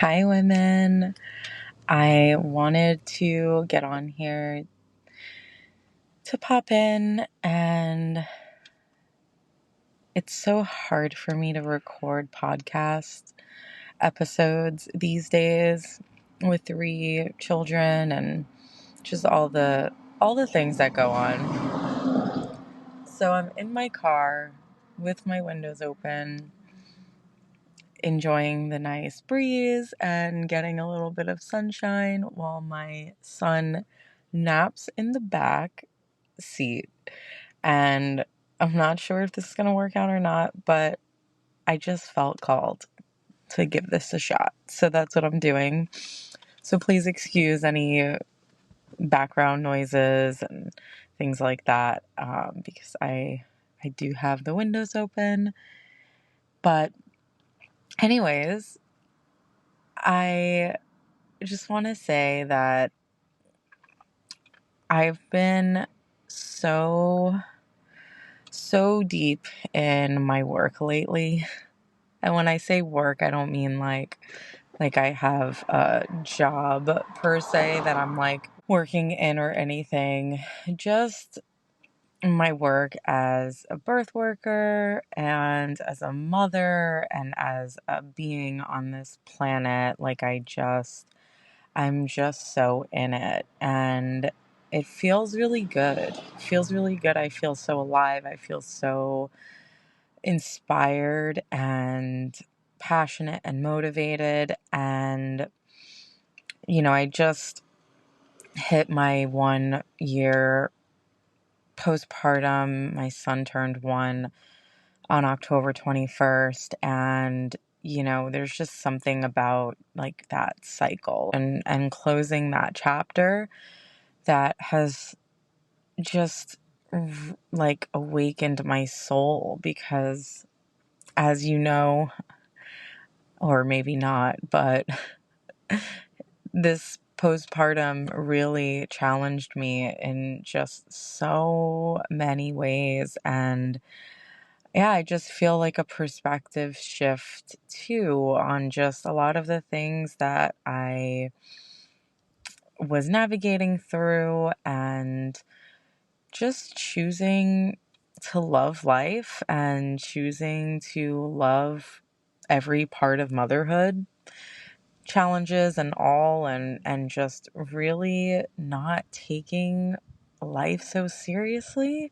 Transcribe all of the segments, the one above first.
Hi, women. I wanted to get on here to pop in, and it's so hard for me to record podcast episodes these days with 3 children and just all the things that go on. So I'm in my car with my windows open, enjoying the nice breeze and getting a little bit of sunshine while my son naps in the back seat. And I'm not sure if this is going to work out or not, but I just felt called to give this a shot. So that's what I'm doing. So please excuse any background noises and things like that, because I do have the windows open. But anyways, I just want to say that I've been so deep in my work lately. And when I say work, I don't mean like I have a job per se that I'm like working in or anything. Just my work as a birth worker and as a mother and as a being on this planet. I'm just so in it, and it feels really good. It feels really good. I feel so alive. I feel so inspired and passionate and motivated. And, I just hit my 1 year postpartum. My son turned 1 on October 21st. And, there's just something about like that cycle and closing that chapter that has just like awakened my soul, because as you know, or maybe not, but this postpartum really challenged me in just so many ways. And yeah, I just feel like a perspective shift too on just a lot of the things that I was navigating through, and just choosing to love life and choosing to love every part of motherhood, challenges and all, and just really not taking life so seriously.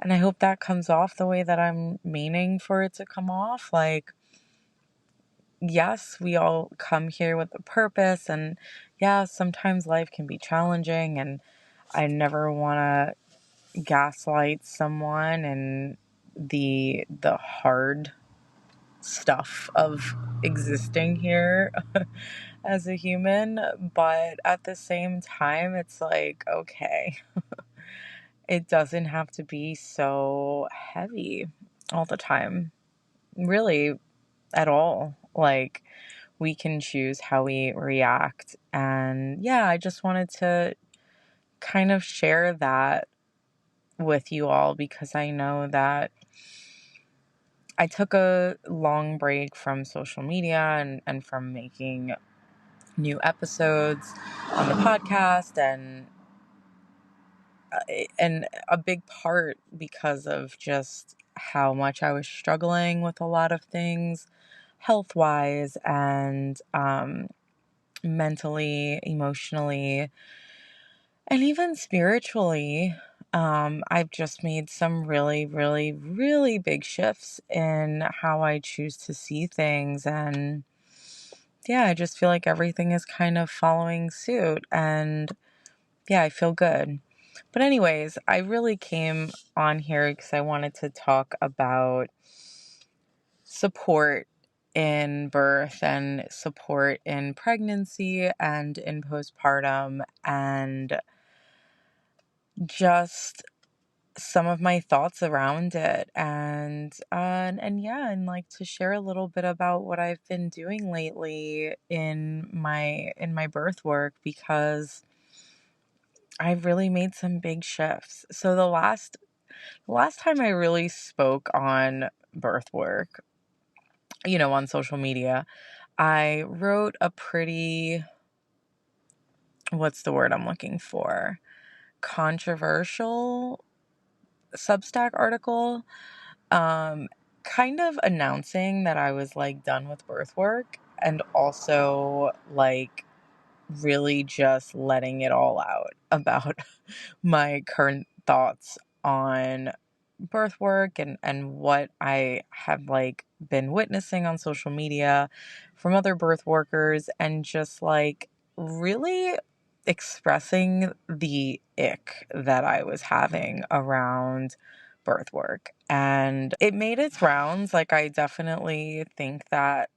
And I hope that comes off the way that I'm meaning for it to come off. Like, yes, we all come here with a purpose, and yeah, sometimes life can be challenging, and I never want to gaslight someone and the hard stuff of existing here as a human. But at the same time, it's like, okay, it doesn't have to be so heavy all the time, really, at all. Like, we can choose how we react. And yeah, I just wanted to kind of share that with you all, because I know that I took a long break from social media and from making new episodes on the podcast, and a big part because of just how much I was struggling with a lot of things health wise, and mentally, emotionally, and even spiritually. I've just made some really, really, really big shifts in how I choose to see things. And yeah, I just feel like everything is kind of following suit. And yeah, I feel good. But anyways, I really came on here because I wanted to talk about support in birth and support in pregnancy and in postpartum, and just some of my thoughts around it, and yeah, and like to share a little bit about what I've been doing lately in my birth work, because I've really made some big shifts. So the last time I really spoke on birth work, on social media, I wrote a pretty, what's the word I'm looking for? Controversial Substack article, um, kind of announcing that I was like done with birth work, and also like really just letting it all out about my current thoughts on birth work and what I have like been witnessing on social media from other birth workers, and just like really expressing the ick that I was having around birth work. And it made its rounds. Like, I definitely think that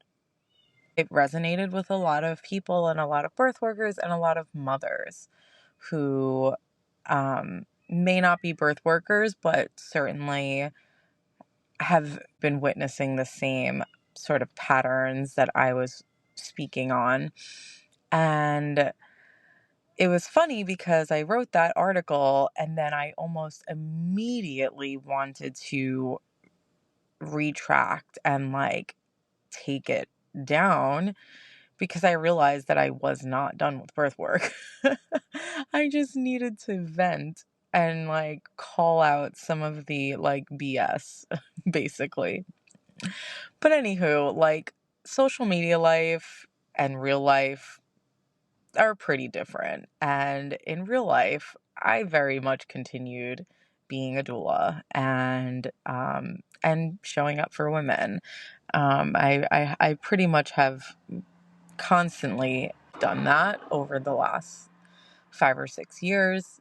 it resonated with a lot of people and a lot of birth workers and a lot of mothers who may not be birth workers, but certainly have been witnessing the same sort of patterns that I was speaking on. And it was funny because I wrote that article and then I almost immediately wanted to retract and like take it down, because I realized that I was not done with birth work. I just needed to vent and like call out some of the like BS, basically. But anywho, like, social media life and real life are pretty different. And in real life, I very much continued being a doula and showing up for women. I pretty much have constantly done that over the last 5 or 6 years.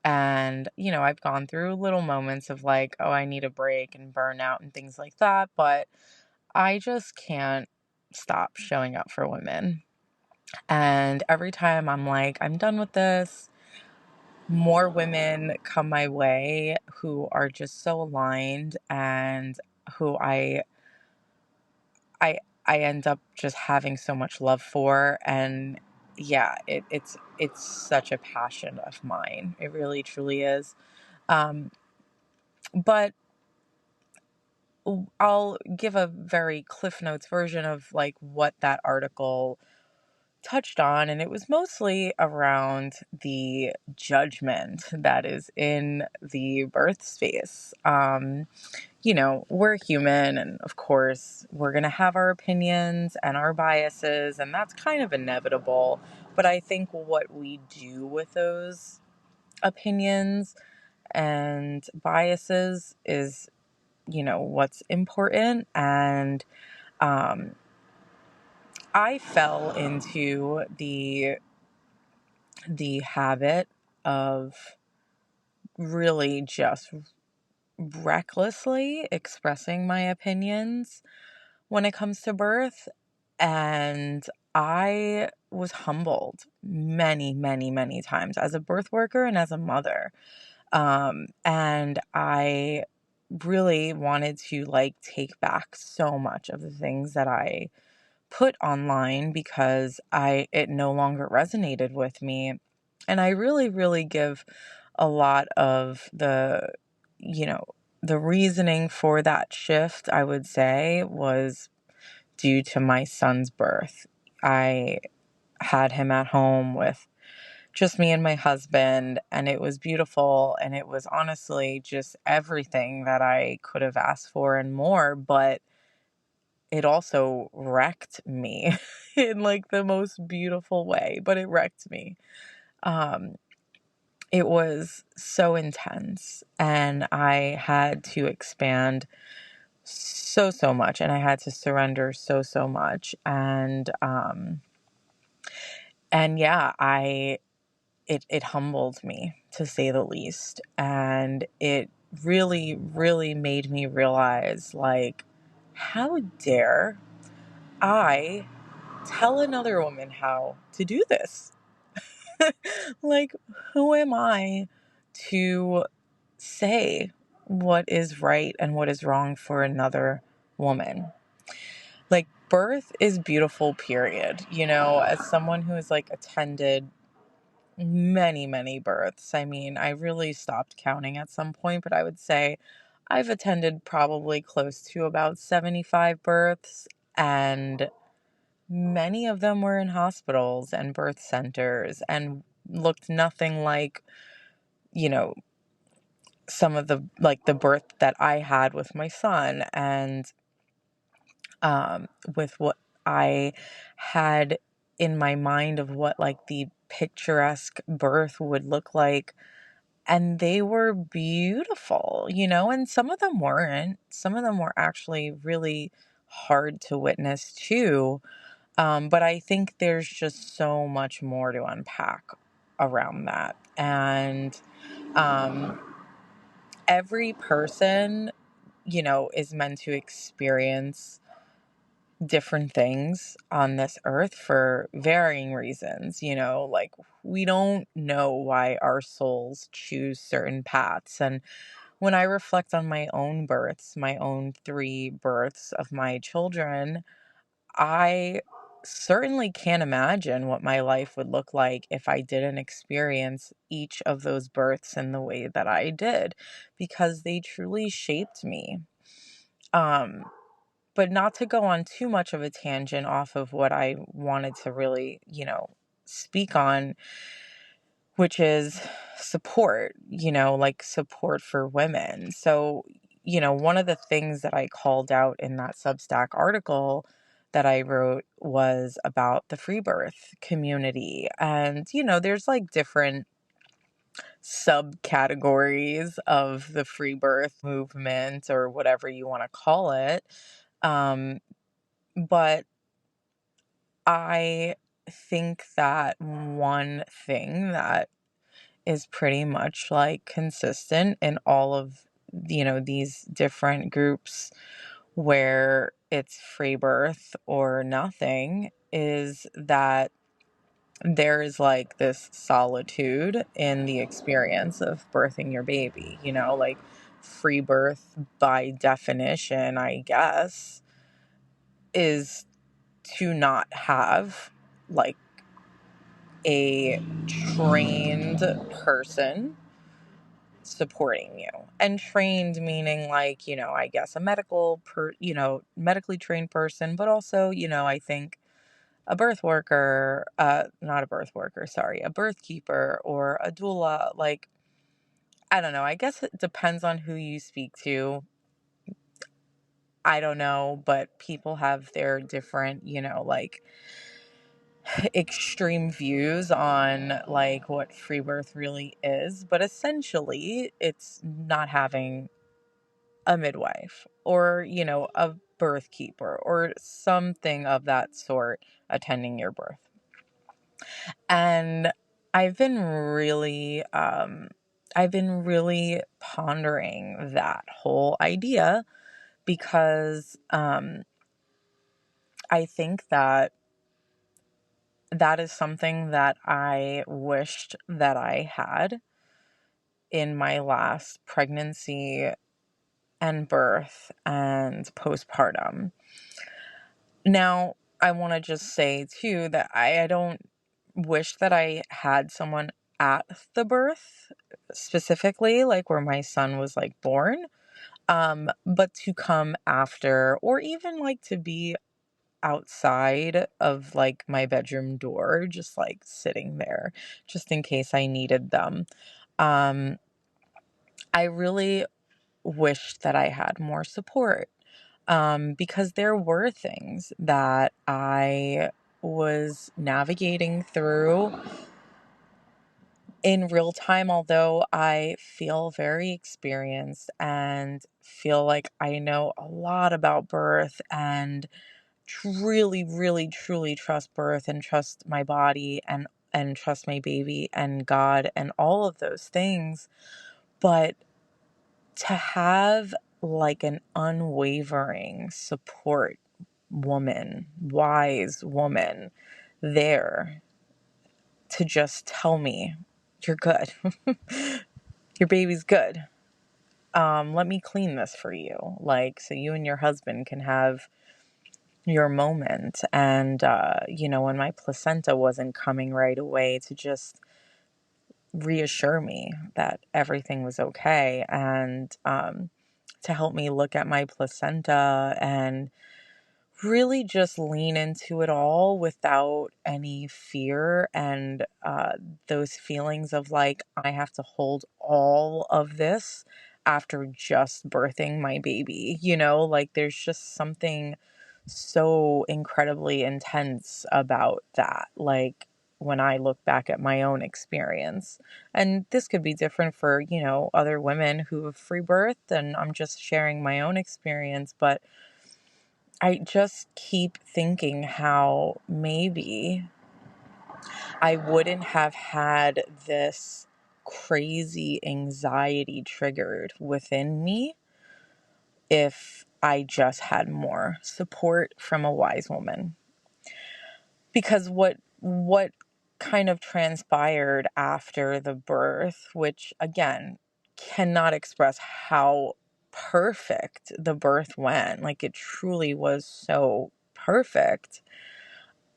And, you know, I've gone through little moments of like, oh, I need a break and burnout and things like that. But I just can't stop showing up for women. And every time I'm like, I'm done with this, more women come my way who are just so aligned and who I I end up just having so much love for. And yeah, it's such a passion of mine. It really truly is. Um, but I'll give a very Cliff Notes version of like what that article touched on, and it was mostly around the judgment that is in the birth space. You know, we're human, and of course, we're going to have our opinions and our biases, and that's kind of inevitable. But I think what we do with those opinions and biases is, you know, what's important. And um, I fell into the habit of really just recklessly expressing my opinions when it comes to birth. And I was humbled many, many, many times as a birth worker and as a mother. And I really wanted to like take back so much of the things that I put online, because it no longer resonated with me. And I really, really give a lot of you know, the reasoning for that shift, I would say, was due to my son's birth. I had him at home with just me and my husband, and it was beautiful. And it was honestly just everything that I could have asked for and more. But it also wrecked me in like the most beautiful way, but it wrecked me. Um, it was so intense, and I had to expand so much, and I had to surrender so much. And yeah, it humbled me, to say the least. And it really, really made me realize, like, how dare I tell another woman how to do this? Like, who am I to say what is right and what is wrong for another woman? Like, birth is beautiful, period. You know, as someone who has like attended many, many births, I mean, I really stopped counting at some point, but I would say I've attended probably close to about 75 births. And many of them were in hospitals and birth centers and looked nothing like, you know, some of the birth that I had with my son, and with what I had in my mind of what like the picturesque birth would look like. And they were beautiful, and some of them weren't. Some of them were actually really hard to witness too. But I think there's just so much more to unpack around that. And um, every person, is meant to experience different things on this earth for varying reasons. Like, we don't know why our souls choose certain paths. And when I reflect on my own births, my own 3 births of my children, I certainly can't imagine what my life would look like if I didn't experience each of those births in the way that I did, because they truly shaped me. Um, but not to go on too much of a tangent off of what I wanted to really, speak on, which is support, like support for women. So, one of the things that I called out in that Substack article that I wrote was about the free birth community. And, there's like different subcategories of the free birth movement, or whatever you want to call it. Um, but I think that one thing that is pretty much like consistent in all of, these different groups where it's free birth or nothing, is that there is like this solitude in the experience of birthing your baby. Like, free birth by definition, I guess, is to not have like a trained person supporting you. And trained meaning like, I guess a medically trained person, but also, I think a birth worker, not a birth worker, sorry, a birth keeper or a doula. Like, I don't know. I guess it depends on who you speak to. I don't know, but people have their different, like extreme views on like what free birth really is. But essentially, it's not having a midwife or, a birth keeper or something of that sort attending your birth. And I've been really, pondering that whole idea, because I think that that is something that I wished that I had in my last pregnancy and birth and postpartum. Now, I want to just say too that I don't wish that I had someone at the birth specifically, like where my son was like born, but to come after, or even like to be outside of like my bedroom door, just like sitting there, just in case I needed them. Um, I really wished that I had more support, because there were things that I was navigating through in real time, although I feel very experienced and feel like I know a lot about birth, and really, really, truly trust birth and trust my body, and trust my baby and God and all of those things. But to have like an unwavering support woman, wise woman there to just tell me, you're good. Your baby's good. Let me clean this for you. Like, so you and your husband can have your moment. And, when my placenta wasn't coming right away, to just reassure me that everything was okay. And, to help me look at my placenta and really just lean into it all without any fear and those feelings of like, I have to hold all of this after just birthing my baby. Like there's just something so incredibly intense about that. Like when I look back at my own experience, and this could be different for, other women who have free birthed, and I'm just sharing my own experience, but I just keep thinking how maybe I wouldn't have had this crazy anxiety triggered within me if I just had more support from a wise woman. Because what kind of transpired after the birth, which again cannot express how perfect the birth went, like it truly was so perfect.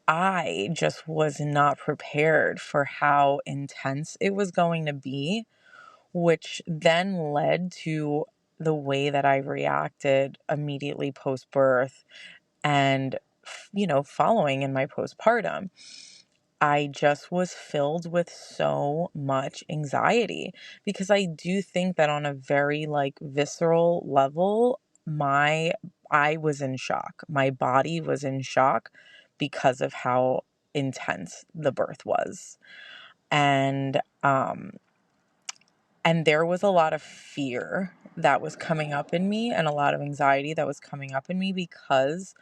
I just was not prepared for how intense it was going to be, which then led to the way that I reacted immediately post birth and, following in my postpartum. I just was filled with so much anxiety because I do think that on a very like visceral level, I was in shock. My body was in shock because of how intense the birth was. And and there was a lot of fear that was coming up in me and a lot of anxiety that was coming up in me because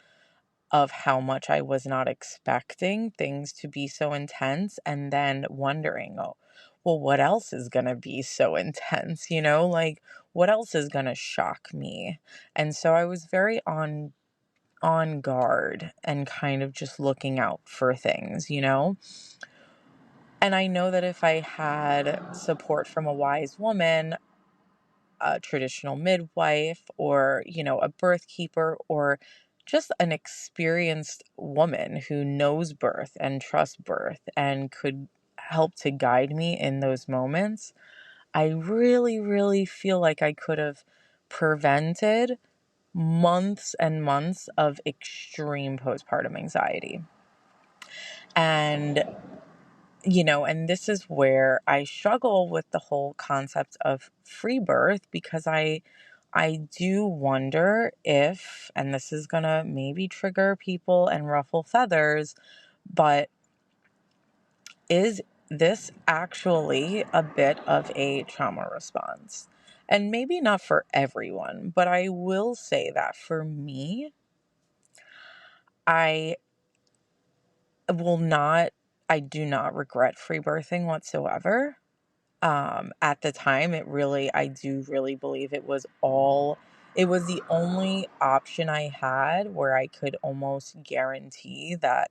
of how much I was not expecting things to be so intense, and then wondering, oh, well, what else is going to be so intense? Like what else is going to shock me? And so I was very on guard and kind of just looking out for things. And I know that if I had support from a wise woman, a traditional midwife, or, a birth keeper, or just an experienced woman who knows birth and trusts birth and could help to guide me in those moments, I really, really feel like I could have prevented months and months of extreme postpartum anxiety. And and this is where I struggle with the whole concept of free birth, because I do wonder if, and this is gonna maybe trigger people and ruffle feathers, but is this actually a bit of a trauma response? And maybe not for everyone, but I will say that for me, I will not, I do not regret free birthing whatsoever. At the time, I do really believe it was the only option I had where I could almost guarantee that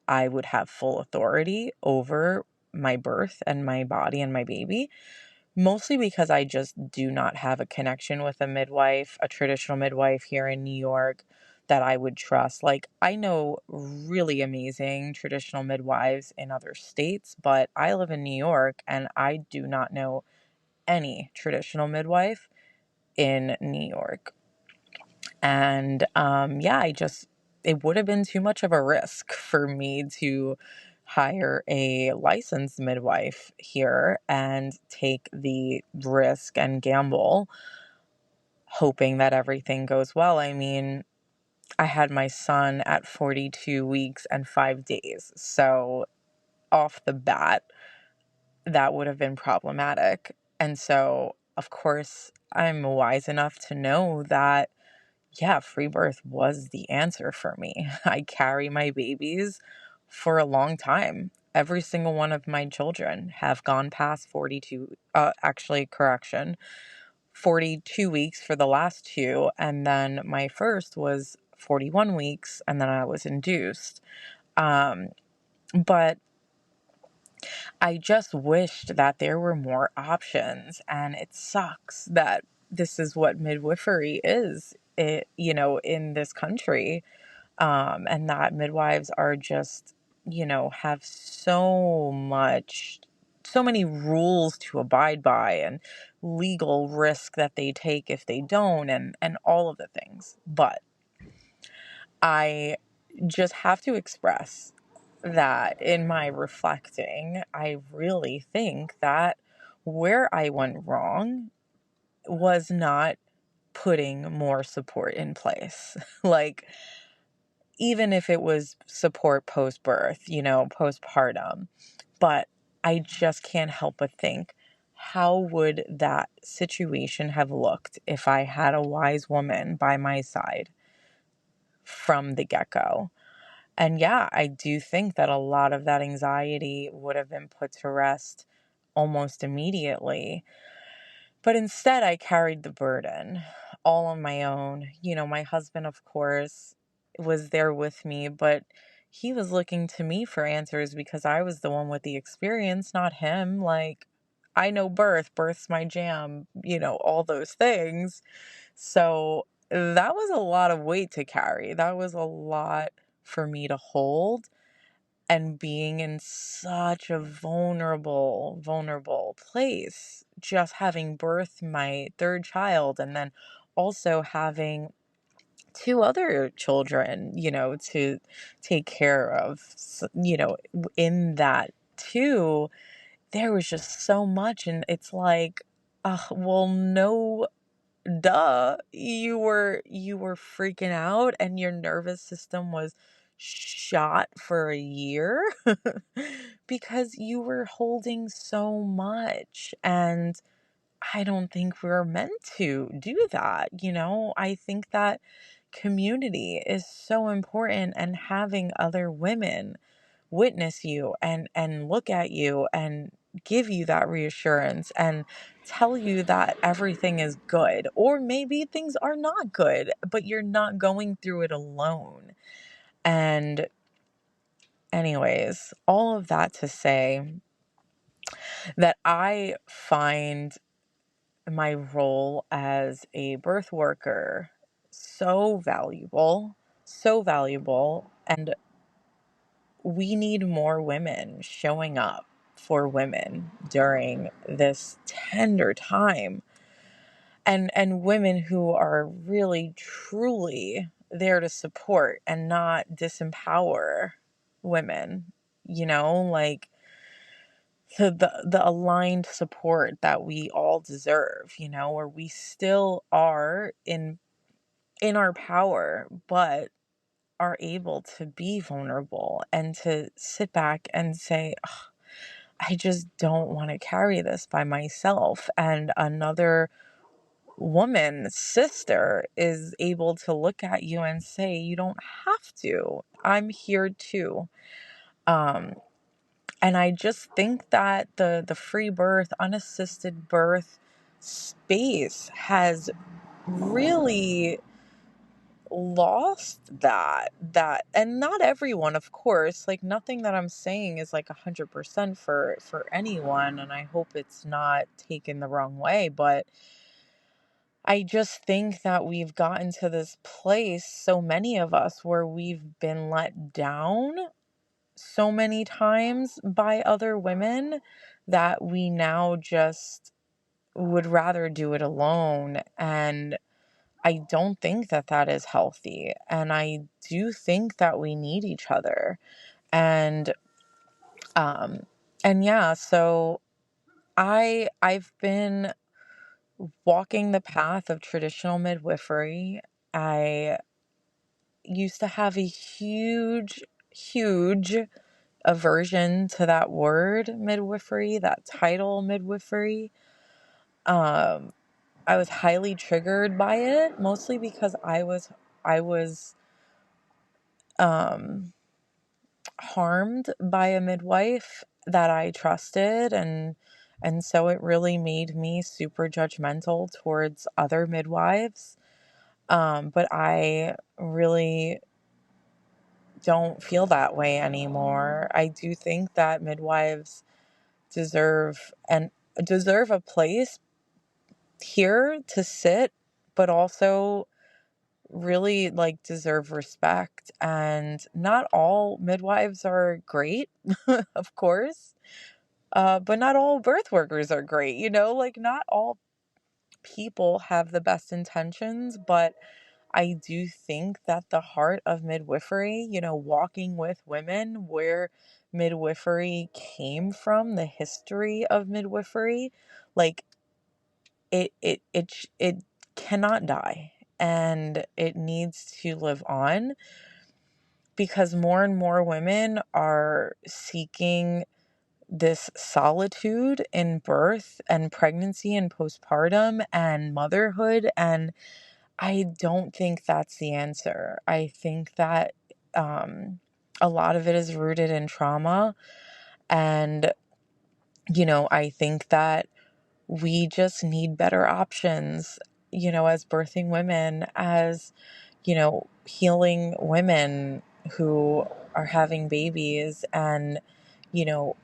I would have full authority over my birth and my body and my baby. Mostly because I just do not have a connection with a midwife, a traditional midwife here in New York that I would trust. Like, I know really amazing traditional midwives in other states, but I live in New York and I do not know any traditional midwife in New York. And yeah, it would have been too much of a risk for me to hire a licensed midwife here and take the risk and gamble, hoping that everything goes well. I mean, I had my son at 42 weeks and 5 days. So off the bat, that would have been problematic. And so, of course, I'm wise enough to know that, yeah, free birth was the answer for me. I carry my babies for a long time. Every single one of my children have gone past 42, actually, correction, 42 weeks for the last two. And then my first was 41 weeks, and then I was induced. Um, but I just wished that there were more options, and it sucks that this is what midwifery is, in this country, and that midwives are just, have so many rules to abide by and legal risk that they take if they don't, and all of the things. But I just have to express that in my reflecting, I really think that where I went wrong was not putting more support in place. Like, even if it was support post birth, postpartum. But I just can't help but think, how would that situation have looked if I had a wise woman by my side from the get go? And yeah, I do think that a lot of that anxiety would have been put to rest almost immediately. But instead, I carried the burden all on my own. My husband, of course, was there with me, but he was looking to me for answers because I was the one with the experience, not him. Like, I know birth's my jam, all those things. So that was a lot of weight to carry. That was a lot for me to hold, and being in such a vulnerable place, just having birthed my third child and then also having two other children, to take care of, in that too, there was just so much. And it's like, well, no, duh, you were freaking out and your nervous system was shot for a year because you were holding so much. And I don't think we're meant to do that. I think that community is so important, and having other women witness you and look at you and give you that reassurance and tell you that everything is good, or maybe things are not good, but you're not going through it alone. And anyways, all of that to say that I find my role as a birth worker so valuable, and we need more women showing up for women during this tender time, and women who are really truly there to support and not disempower women, like the aligned support that we all deserve, where we still are in our power, but are able to be vulnerable and to sit back and say, "Ugh, I just don't want to carry this by myself." And another woman, sister, is able to look at you and say, "You don't have to. I'm here too." Um, and I just think that the free birth, unassisted birth space has really lost and not everyone, of course, like, nothing that I'm saying is like 100% for anyone, and I hope it's not taken the wrong way, but I just think that we've gotten to this place, so many of us, where we've been let down so many times by other women that we now just would rather do it alone. And I don't think that that is healthy. And I do think that we need each other. And um and yeah, so I've been walking the path of traditional midwifery. I used to have a huge aversion to that word midwifery, that title midwifery. Um I was highly triggered by it, mostly because I was um harmed by a midwife that I trusted, and so it really made me super judgmental towards other midwives. But I really don't feel that way anymore. I do think that midwives deserve and deserve a place here to sit, but also really, like, deserve respect. And not all midwives are great, of course. But not all birth workers are great, like, not all people have the best intentions, but I do think that the heart of midwifery, walking with women, where midwifery came from, the history of midwifery, like it cannot die, and it needs to live on, because more and more women are seeking this solitude in birth and pregnancy and postpartum and motherhood. And I don't think that's the answer. I think that a lot of it is rooted in trauma. And, I think that we just need better options, as birthing women, as, healing women who are having babies and, you know,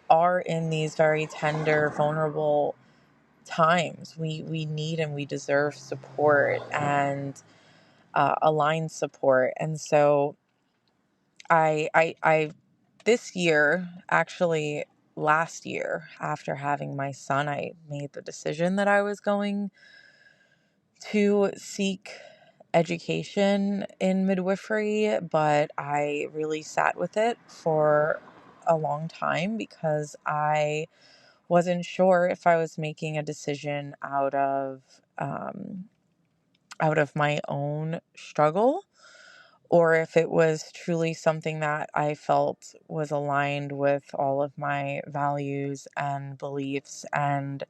are in these very tender, vulnerable times. We need and we deserve support, and aligned support. And so I this year, actually last year, after having my son, I made the decision that I was going to seek education in midwifery, but I really sat with it for a long time because I wasn't sure if I was making a decision out of my own struggle, or if it was truly something that I felt was aligned with all of my values and beliefs. And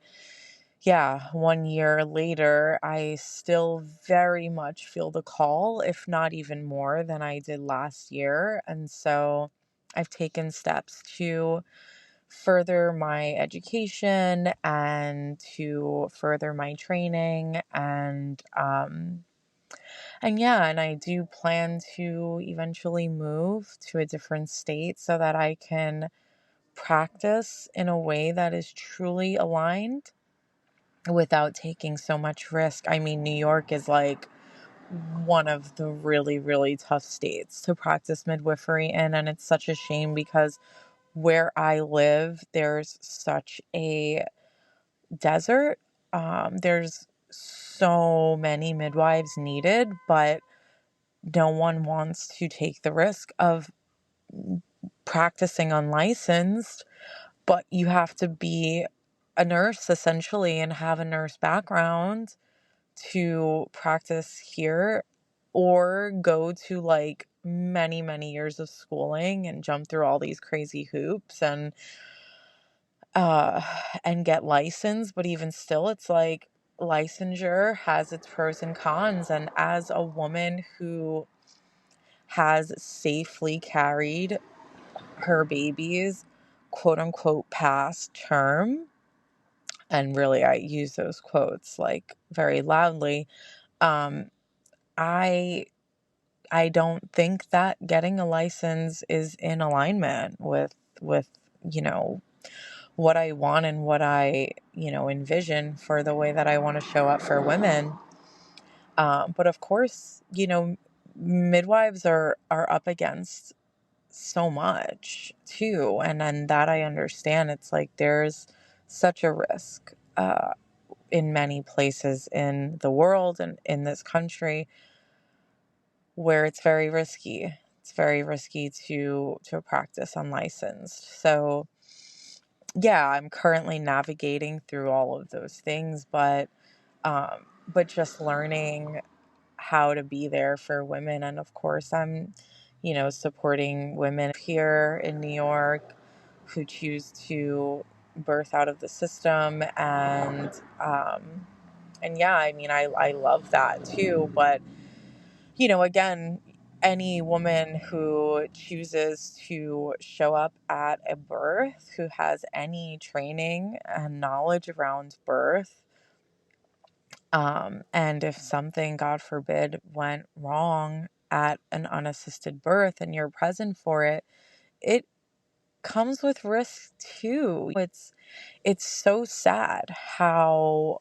yeah, 1 year later, I still very much feel the call, if not even more than I did last year. And so I've taken steps to further my education and to further my training, and yeah, and I do plan to eventually move to a different state so that I can practice in a way that is truly aligned without taking so much risk. I mean, New York is like one of the really, really tough states to practice midwifery in, and it's such a shame because where I live, there's such a desert. There's so many midwives needed, but no one wants to take the risk of practicing unlicensed. But you have to be a nurse essentially and have a nurse background to practice here, or go to like many, many years of schooling and jump through all these crazy hoops uh and get licensed. But even still, it's like licensure has its pros and cons. And as a woman who has safely carried her babies, quote unquote, past term, and really I use those quotes like very loudly, um I I don't think that getting a license is in alignment with you know what I want and what I envision for the way that I want to show up for women. But of course, midwives are up against so much too, and then that I understand. It's like there's such a risk in many places in the world and in this country where it's very risky. It's very risky to practice unlicensed. So yeah, I'm currently navigating through all of those things, but just learning how to be there for women. And of course, I'm, supporting women here in New York who choose to birth out of the system. And yeah, I mean, I love that too. But, again, any woman who chooses to show up at a birth, who has any training and knowledge around birth, and if something, God forbid, went wrong at an unassisted birth and you're present for it, it comes with risk too. It's so sad how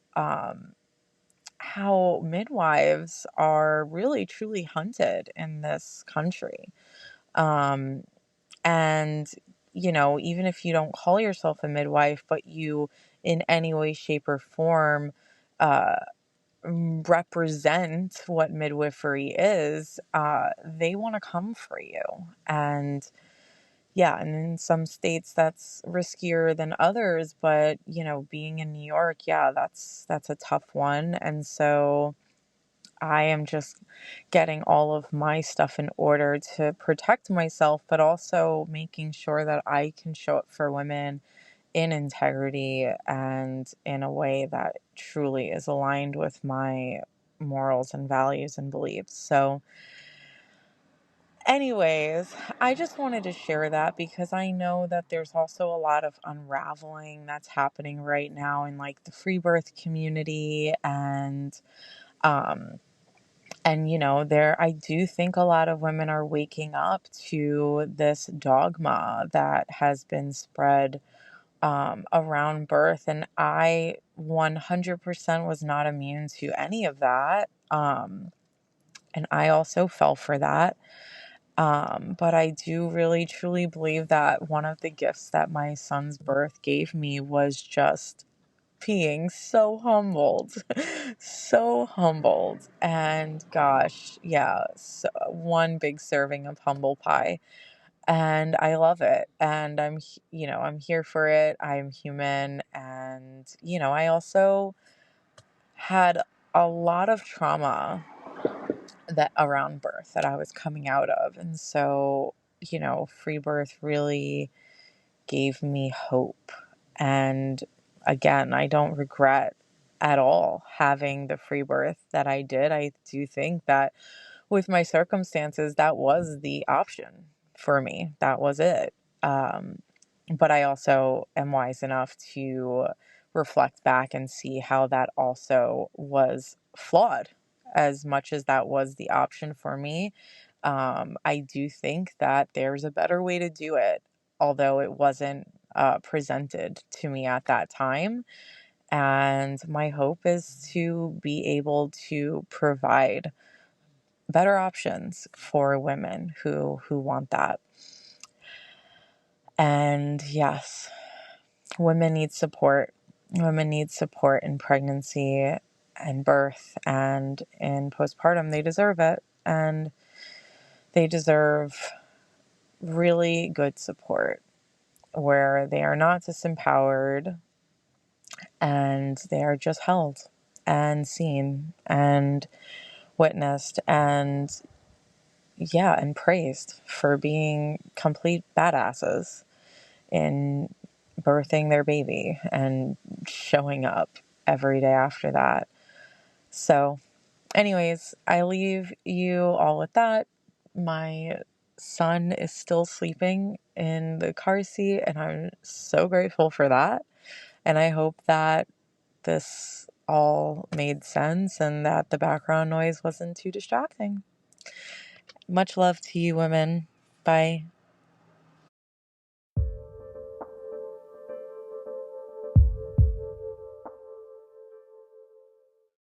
midwives are really truly hunted in this country. Um, and even if you don't call yourself a midwife, but you in any way, shape, or form, uh, represent what midwifery is, they want to come for you. And yeah, and in some states that's riskier than others, but being in New York, yeah, that's a tough one. And so I am just getting all of my stuff in order to protect myself, but also making sure that I can show up for women in integrity and in a way that truly is aligned with my morals and values and beliefs. So, anyways, I just wanted to share that because I know that there's also a lot of unraveling that's happening right now in like the free birth community um and there I do think a lot of women are waking up to this dogma that has been spread around birth. And I 100% was not immune to any of that. And I also fell for that. But I do really truly believe that one of the gifts that my son's birth gave me was just being so humbled, so humbled. And gosh, yeah, so one big serving of humble pie. And I love it. And I'm here for it. I'm human. And, I also had a lot of trauma that around birth that I was coming out of. And so, free birth really gave me hope. And again, I don't regret at all having the free birth that I did. I do think that with my circumstances, that was the option for me. That was it. Um, but I also am wise enough to reflect back and see how that also was flawed. As much as that was the option for me, I do think that there's a better way to do it, although it wasn't presented to me at that time. And my hope is to be able to provide better options for women who want that. And yes, women need support. Women need support in pregnancy and birth and in postpartum. They deserve it. And they deserve really good support where they are not disempowered and they are just held and seen and witnessed and yeah, and praised for being complete badasses in birthing their baby and showing up every day after that. So, anyways, I leave you all with that. My son is still sleeping in the car seat, and I'm so grateful for that. And I hope that this all made sense and that the background noise wasn't too distracting. Much love to you, women. Bye.